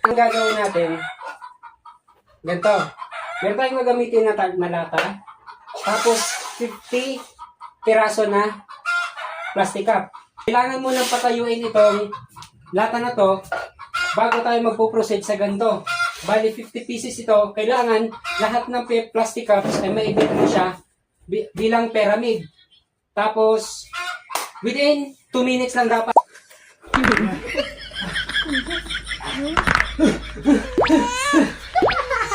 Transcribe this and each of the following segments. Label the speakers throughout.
Speaker 1: Ang gagawin natin, ganito. Meron tayong gagamitin na lata. Tapos, 50 piraso na plastic cup. Kailangan mo nang patayuin itong lata na to bago tayo magpo-proceed sa ganito. Bali, 50 pieces ito. Kailangan lahat ng plastic cups ay maibit mo siya bilang pyramid. Tapos, within 2 minutes lang dapat.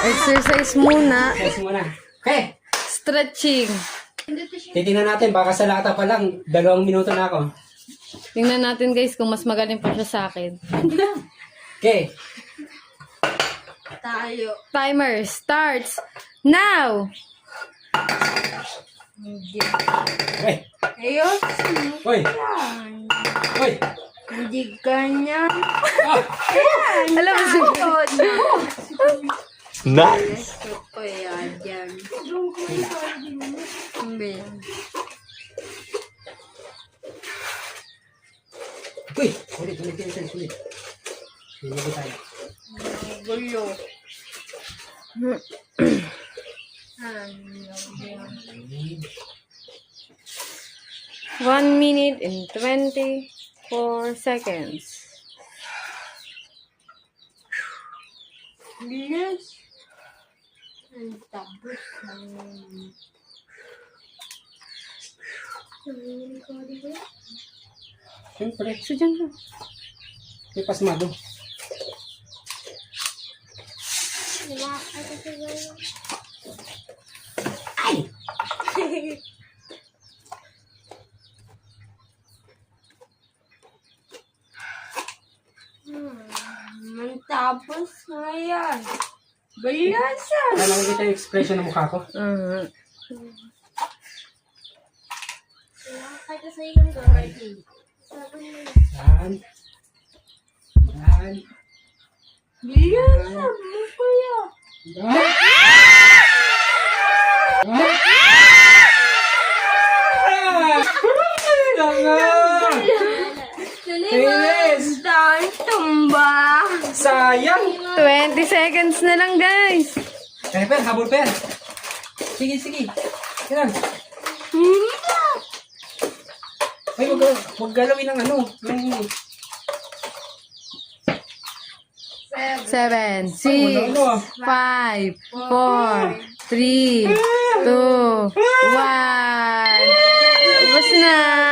Speaker 2: Exercise muna.
Speaker 1: Exercise muna. Okay.
Speaker 2: Stretching.
Speaker 1: Titingnan natin. Baka sa lata pa lang, 2 minuto na ako.
Speaker 2: Tingnan natin guys kung mas magaling pa siya sa akin.
Speaker 1: Okay.
Speaker 2: Timer starts now!
Speaker 1: Uy.
Speaker 3: Ayos.
Speaker 1: Uy. Uy.
Speaker 3: Hindi ganyan.
Speaker 2: Alam mo siya.
Speaker 4: Nice.
Speaker 3: Gusto ko yan dyan. Hindi.
Speaker 1: Uy. Ulit. Hindi tayo.
Speaker 3: Gulo.
Speaker 2: 1 minute and 24 seconds.
Speaker 3: Bilis. Ang tapos
Speaker 1: Siyempre.
Speaker 2: So, dyan ka.
Speaker 1: May pasmado. Ay!
Speaker 3: ang tapos nga yan. Balasa.
Speaker 1: Kailangan nakikita yung expression ng mukha ko. Yan. Yan.
Speaker 3: Balasa. Mukha yan.
Speaker 1: Yan. Linis!
Speaker 3: Dahil tumba.
Speaker 1: Sayang!
Speaker 2: 20 seconds na lang guys.
Speaker 1: Per, habol per. Sige. Yan. Ay, wag galawin ng ano. Yung...
Speaker 2: 7, 6,
Speaker 1: Ano?
Speaker 2: 5, 4, 3, 2, 1. Ubus na.